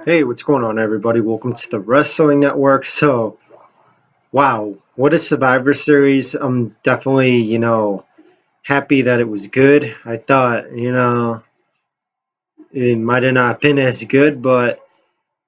Hey, what's going on, everybody? Welcome to the Wrestling Network. So, wow, what a Survivor Series. I'm definitely, happy that it was good. I thought, it might have not been as good, but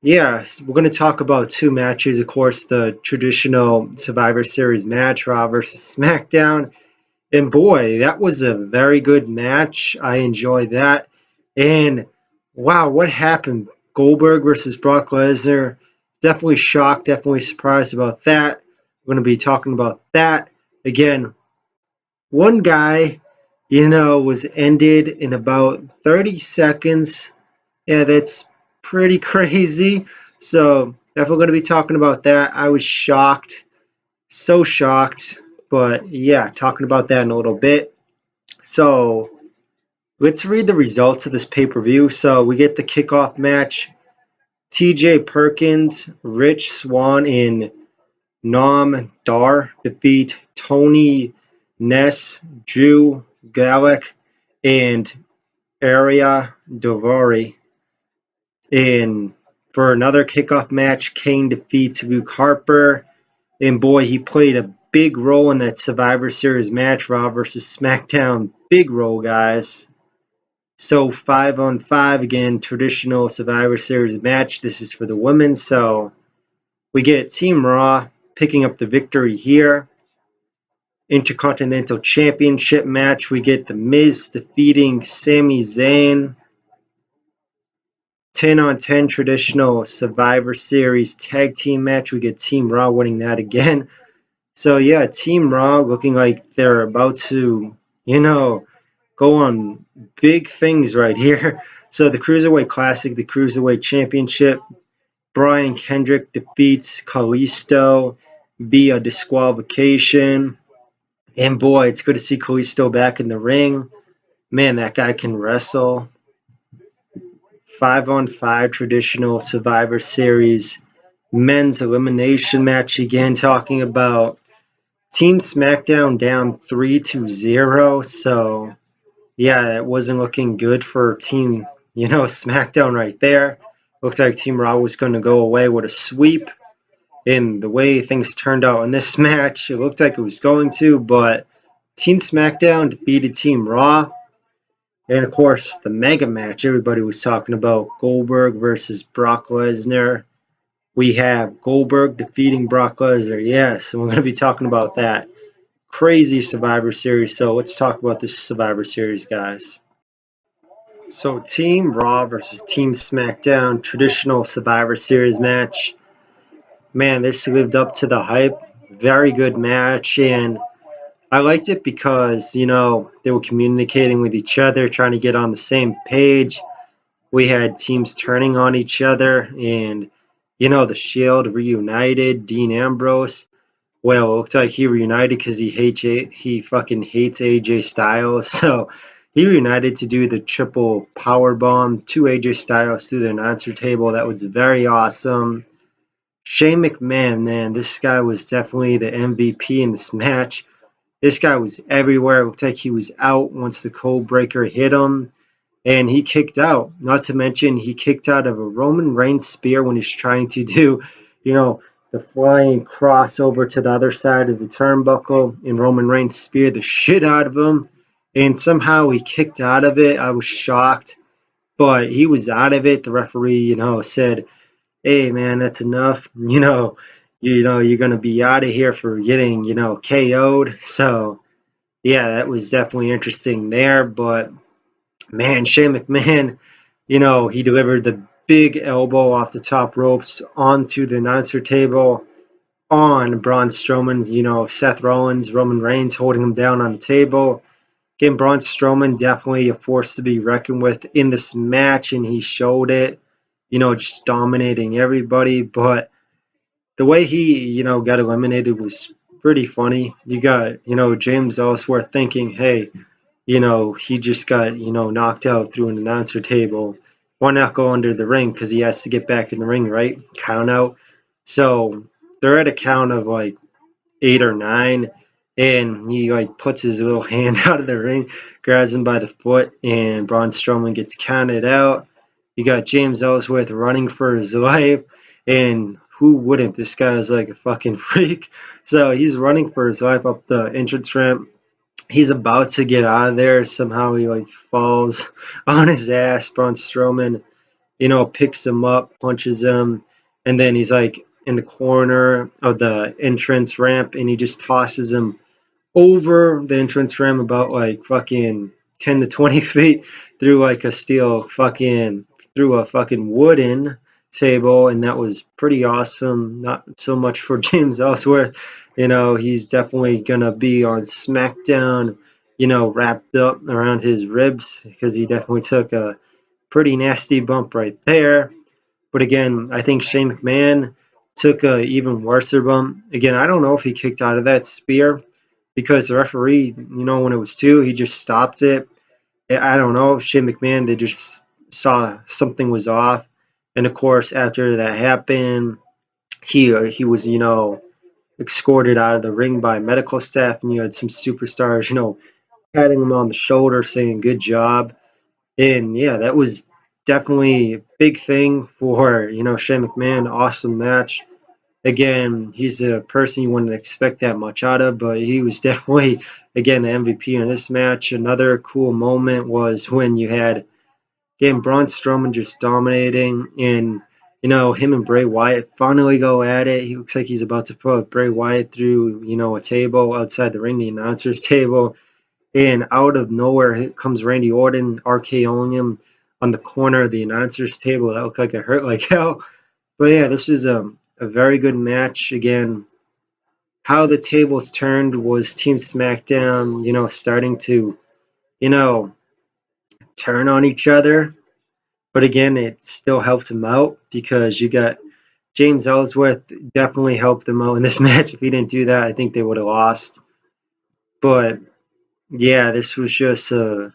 yeah, we're going to talk about two matches. Of course, the traditional Survivor Series match, Raw versus SmackDown. And boy, that was a very good match. I enjoyed that. And wow, what happened? Goldberg versus Brock Lesnar. Definitely shocked, definitely surprised about that. We're going to be talking about that. Again, one guy, was ended in about 30 seconds. Yeah, that's pretty crazy. So, definitely going to be talking about that. I was shocked, so shocked. But yeah, talking about that in a little bit. So let's read the results of this pay-per-view. So we get the kickoff match. TJ Perkins, Rich Swann, and Noam Dar defeat Tony Ness, Drew Gulak, and Arya Daivari. And for another kickoff match, Kane defeats Luke Harper. And boy, he played a big role in that Survivor Series match, Raw versus SmackDown. Big role, guys. So 5-on-5 again, traditional Survivor Series match. This is for the women. So we get Team Raw picking up the victory here. Intercontinental Championship match. We get TheMiz defeating Sami Zayn. 10-on-10 traditional Survivor Series tag team match. We get Team Raw winning that again. So yeah, Team Raw looking like they're about to, go on big things right here. So the Cruiserweight Classic, the Cruiserweight Championship, Brian Kendrick defeats Kalisto via disqualification. And boy, it's good to see Kalisto back in the ring. Man, that guy can wrestle. 5-on-5 traditional Survivor Series men's elimination match again, talking about Team SmackDown down 3-0. So yeah, it wasn't looking good for Team, SmackDown right there. Looked like Team Raw was going to go away with a sweep. And the way things turned out in this match, it looked like it was going to, but Team SmackDown defeated Team Raw. And of course, the mega match everybody was talking about, Goldberg versus Brock Lesnar. We have Goldberg defeating Brock Lesnar. Yes, and we're going to be talking about that. Crazy Survivor Series. So let's talk about this Survivor Series, guys. So Team Raw versus Team SmackDown, traditional Survivor Series match. Man, this lived up to the hype. Very good match, and I liked it because, they were communicating with each other, trying to get on the same page. We had teams turning on each other, and, the Shield reunited. Dean Ambrose, well, it looks like he reunited because he fucking hates AJ Styles. So he reunited to do the triple power bomb to AJ Styles through the announcer table. That was very awesome. Shane McMahon, man, this guy was definitely the MVP in this match. This guy was everywhere. It looked like he was out once the code breaker hit him. And he kicked out. Not to mention, he kicked out of a Roman Reigns spear when he's trying to do, the flying crossover to the other side of the turnbuckle. And Roman Reigns speared the shit out of him. And somehow he kicked out of it. I was shocked. But he was out of it. The referee, said, hey, man, that's enough. You're going to be out of here for getting, KO'd. So, yeah, that was definitely interesting there. But, man, Shane McMahon, he delivered the big elbow off the top ropes onto the announcer table on Braun Strowman. Seth Rollins, Roman Reigns holding him down on the table. Again, Braun Strowman definitely a force to be reckoned with in this match, and he showed it, just dominating everybody. But the way he, got eliminated was pretty funny. You got, James Ellsworth thinking, hey, he just got, knocked out through an announcer table. Why not go under the ring? Because he has to get back in the ring, right? Count out. So they're at a count of like 8 or 9, and he like puts his little hand out of the ring, grabs him by the foot, and Braun Strowman gets counted out. You got James Ellsworth running for his life, and who wouldn't? This guy is like a fucking freak. So he's running for his life up the entrance ramp. He's about to get out of there. Somehow he like falls on his ass. Braun Strowman, picks him up, punches him, and then he's like in the corner of the entrance ramp, and he just tosses him over the entrance ramp about like fucking 10 to 20 feet through like a steel fucking through a fucking wooden table, and that was pretty awesome. Not so much for James Ellsworth. He's definitely gonna be on SmackDown, wrapped up around his ribs because he definitely took a pretty nasty bump right there. But again, I think Shane McMahon took a even worse bump. Again, I don't know if he kicked out of that spear because the referee, when it was two, he just stopped it. I don't know. Shane McMahon, they just saw something was off. And of course, after that happened, he was, escorted out of the ring by medical staff, and you had some superstars, patting him on the shoulder, saying good job. And yeah, that was definitely a big thing for, Shane McMahon. Awesome match. Again, he's a person you wouldn't expect that much out of, but he was definitely, again, the MVP in this match. Another cool moment was when you had, again, Braun Strowman just dominating, and, him and Bray Wyatt finally go at it. He looks like he's about to put Bray Wyatt through, a table outside the ring, the announcer's table. And out of nowhere comes Randy Orton, RKOing him on the corner of the announcer's table. That looked like it hurt like hell. But yeah, this is a very good match. Again, how the tables turned was Team SmackDown, starting to, you know, turn on each other. But again, it still helped him out because you got James Ellsworth definitely helped them out in this match. If he didn't do that, I think they would have lost. But yeah, this was just a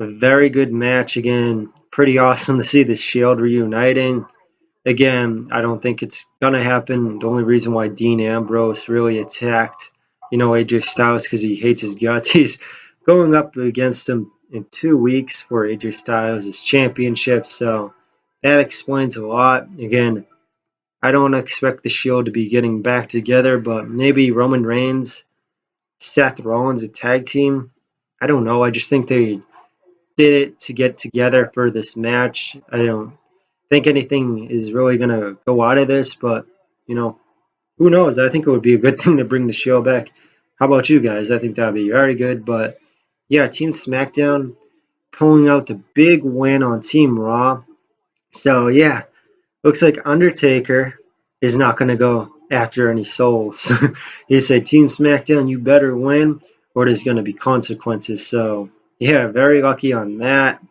very good match. Again, pretty awesome to see the Shield reuniting. Again, I don't think it's going to happen. The only reason why Dean Ambrose really attacked, AJ Styles because he hates his guts. He's going up against him in 2 weeks for AJ Styles' championship. So that explains a lot. Again, I don't expect the Shield to be getting back together, but maybe Roman Reigns, Seth Rollins, a tag team. I don't know. I just think they did it to get together for this match. I don't think anything is really going to go out of this, but, who knows? I think it would be a good thing to bring the show back. How about you guys? I think that would be very good. But, yeah, Team SmackDown pulling out the big win on Team Raw. So, yeah, looks like Undertaker is not going to go after any souls. He said, Team SmackDown, you better win or there's going to be consequences. So, yeah, very lucky on that.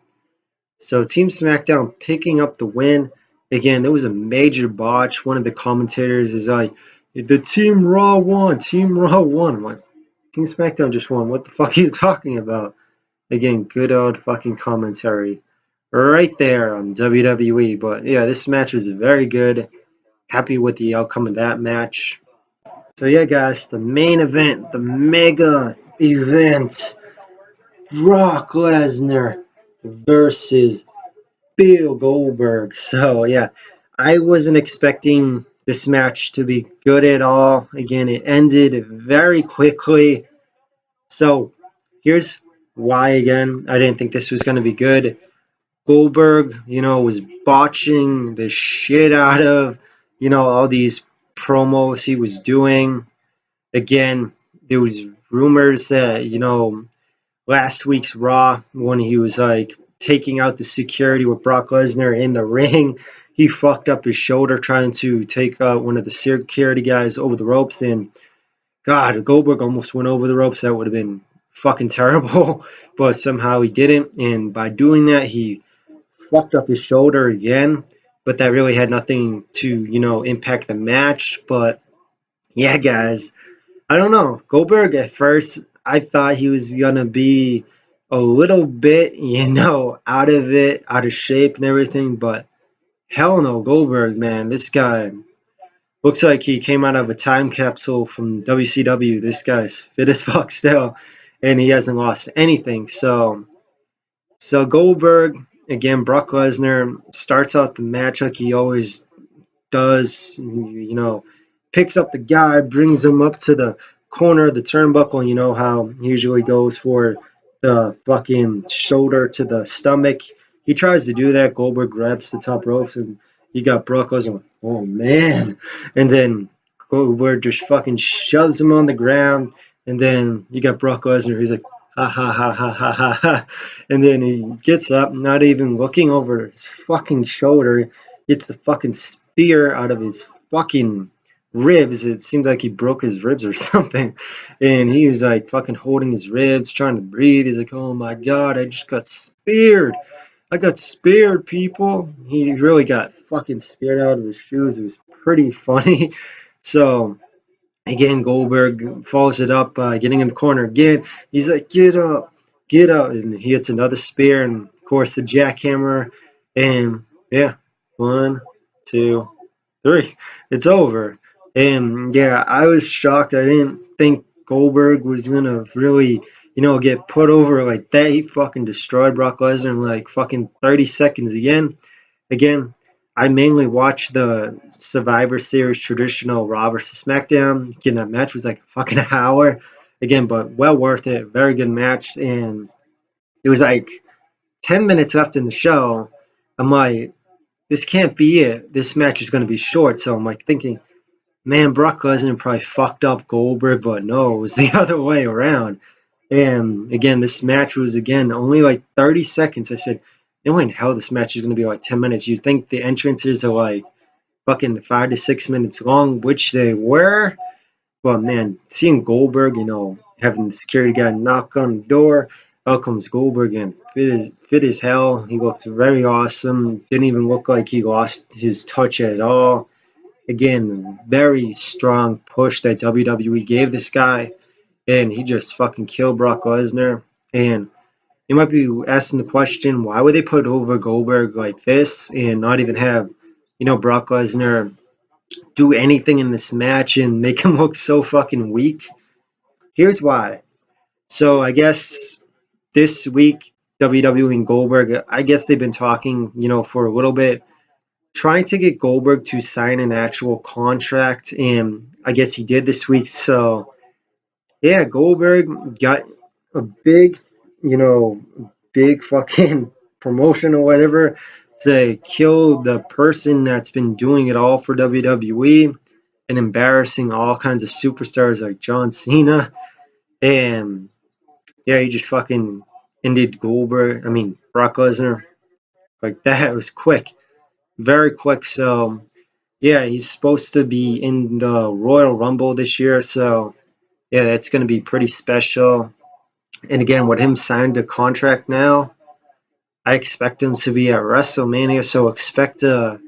So Team SmackDown picking up the win. Again, there was a major botch. One of the commentators is like, the Team Raw won. Team Raw won. I'm like, Team SmackDown just won. What the fuck are you talking about? Again, good old fucking commentary right there on WWE. But yeah, this match was very good. Happy with the outcome of that match. So yeah, guys, the main event, the mega event, Brock Lesnar versus Bill Goldberg. So yeah, I wasn't expecting this match to be good at all. Again, it ended very quickly. So here's why again. I didn't think this was going to be good. Goldberg, was botching the shit out of, all these promos he was doing. Again, there was rumors that, last week's Raw when he was like taking out the security with Brock Lesnar in the ring. He fucked up his shoulder trying to take out one of the security guys over the ropes, and God, Goldberg almost went over the ropes. That would have been fucking terrible, but somehow he didn't, and by doing that, he fucked up his shoulder again, but that really had nothing to, impact the match. But yeah, guys, I don't know. Goldberg at first, I thought he was gonna be a little bit, out of it, out of shape and everything, but hell no, Goldberg, man, this guy looks like he came out of a time capsule from WCW. This guy's fit as fuck still, and he hasn't lost anything. So Goldberg, again, Brock Lesnar starts out the match like he always does, picks up the guy, brings him up to the corner of the turnbuckle. You know how he usually goes for the fucking shoulder to the stomach. He tries to do that. Goldberg grabs the top ropes, and you got Brock Lesnar. Oh man! And then Goldberg just fucking shoves him on the ground, and then you got Brock Lesnar. He's like, ha ha ha ha ha ha ha, and then he gets up, not even looking over his fucking shoulder, gets the fucking spear out of his fucking ribs. It seems like he broke his ribs or something. And he was like fucking holding his ribs, trying to breathe. He's like, oh my God, I just got speared. I got speared, people. He really got fucking speared out of his shoes. It was pretty funny. So, again, Goldberg follows it up, getting in the corner again. He's like, get up, get up. And he hits another spear, and of course, the jackhammer. And yeah, 1, 2, 3. It's over. And yeah, I was shocked. I didn't think Goldberg was going to really, get put over like that. He fucking destroyed Brock Lesnar in like fucking 30 seconds again. Again, I mainly watched the Survivor Series traditional Raw versus SmackDown. Again, that match was like a fucking hour. Again, but well worth it. Very good match. And it was like 10 minutes left in the show. I'm like, this can't be it. This match is going to be short. So I'm like thinking, man, Brock Lesnar probably fucked up Goldberg, but no, it was the other way around. And again, this match was again only like 30 seconds. I said, no way in hell this match is going to be like 10 minutes. You'd think the entrances are like fucking 5 to 6 minutes long, which they were. But man, seeing Goldberg, having the security guy knock on the door, out comes Goldberg and fit as hell. He looked very awesome. Didn't even look like he lost his touch at all. Again, very strong push that WWE gave this guy, and he just fucking killed Brock Lesnar. And you might be asking the question, why would they put over Goldberg like this and not even have, Brock Lesnar do anything in this match and make him look so fucking weak? Here's why. So I guess this week, WWE and Goldberg, I guess they've been talking, for a little bit, trying to get Goldberg to sign an actual contract, and I guess he did this week. So yeah, Goldberg got a big, big fucking promotion or whatever to kill the person that's been doing it all for WWE and embarrassing all kinds of superstars like John Cena. And yeah, he just fucking ended Brock Lesnar like that. It was quick, very quick. So yeah, he's supposed to be in the Royal Rumble this year, so yeah, that's going to be pretty special. And again, with him signed a contract now, I expect him to be at WrestleMania, so expect a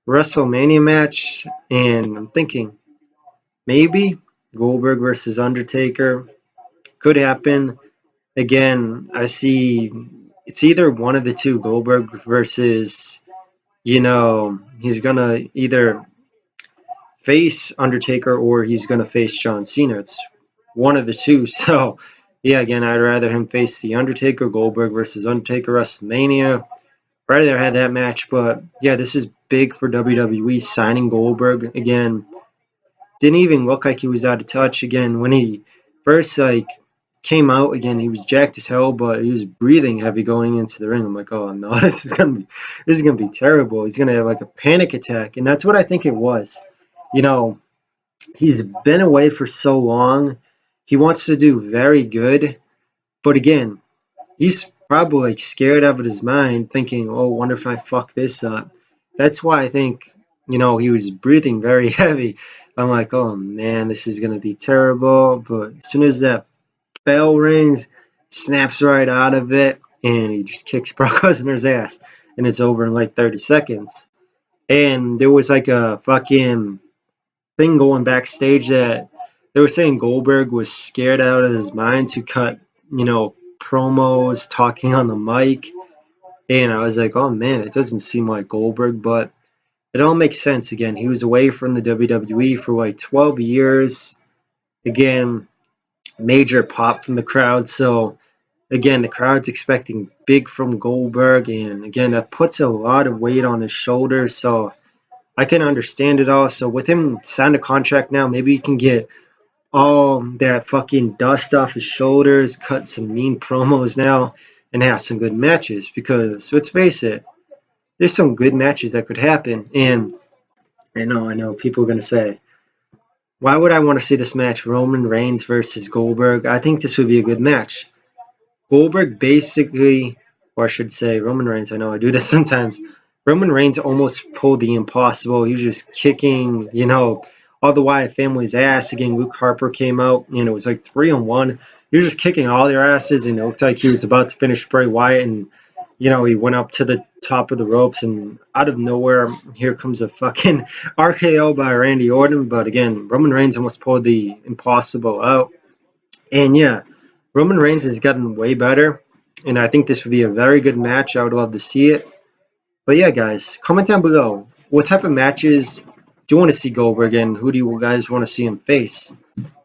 WrestleMania match. And I'm thinking maybe Goldberg versus Undertaker could happen. Again, I see it's either one of the two, Goldberg versus, he's going to either face Undertaker or he's going to face John Cena. It's one of the two. So, yeah, again, I'd rather him face the Undertaker, Goldberg versus Undertaker, WrestleMania. Rather have that match. But, yeah, this is big for WWE signing Goldberg. Again, didn't even look like he was out of touch. Again, when he first, came out, again, he was jacked as hell, but he was breathing heavy going into the ring. I'm like, oh, no, this is going to be terrible. He's going to have, a panic attack. And that's what I think it was. He's been away for so long. He wants to do very good. But again, he's probably scared out of his mind, thinking, oh, wonder if I fuck this up. That's why I think, he was breathing very heavy. I'm like, oh man, this is going to be terrible. But as soon as that bell rings, snaps right out of it, and he just kicks Brock Lesnar's ass. And it's over in 30 seconds. And there was a fucking thing going backstage that they were saying Goldberg was scared out of his mind to cut, promos, talking on the mic. And I was like, oh man, it doesn't seem like Goldberg, but it all makes sense. Again, he was away from the WWE for 12 years. Again, major pop from the crowd. So Again, the crowd's expecting big from Goldberg, and again, that puts a lot of weight on his shoulders, so I can understand it all. So with him signed a contract now, maybe he can get all that fucking dust off his shoulders, cut some mean promos now, and have some good matches. Because let's face it, there's some good matches that could happen. And I know, people are gonna say, why would I want to see this match, Roman Reigns versus Goldberg? I think this would be a good match. Goldberg basically, or I should say Roman Reigns, I know I do this sometimes. Roman Reigns almost pulled the impossible. He was just kicking, all the Wyatt family's ass. Again, Luke Harper came out, and it was like 3-on-1. He was just kicking all their asses, and it looked like he was about to finish Bray Wyatt, and he went up to the top of the ropes, and out of nowhere, here comes a fucking RKO by Randy Orton. But again, Roman Reigns almost pulled the impossible out. And yeah, Roman Reigns has gotten way better, and I think this would be a very good match. I would love to see it. But yeah, guys, comment down below. What type of matches do you want to see Goldberg in? Who do you guys want to see him face?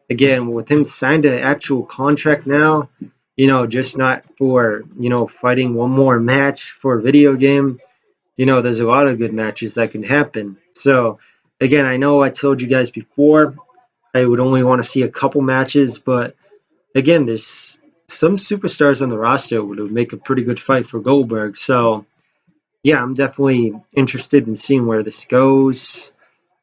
Again, with him signed an actual contract now, just not for, fighting one more match for a video game. There's a lot of good matches that can happen. So, again, I know I told you guys before I would only want to see a couple matches, but again, there's some superstars on the roster who would make a pretty good fight for Goldberg. So, yeah, I'm definitely interested in seeing where this goes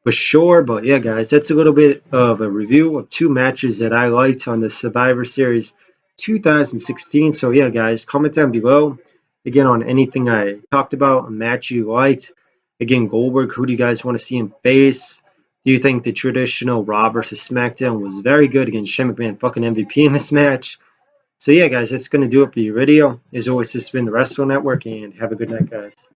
for sure. But yeah, guys, that's a little bit of a review of two matches that I liked on the Survivor Series 2016. So yeah, guys, comment down below again on anything I talked about, a match you liked. Again, Goldberg, who do you guys want to see him face? Do you think the traditional Raw versus SmackDown was very good against Shane McMahon, fucking MVP in this match? So yeah, guys, that's going to do it for your video. As always, this has been the Wrestle Network, and have a good night, guys.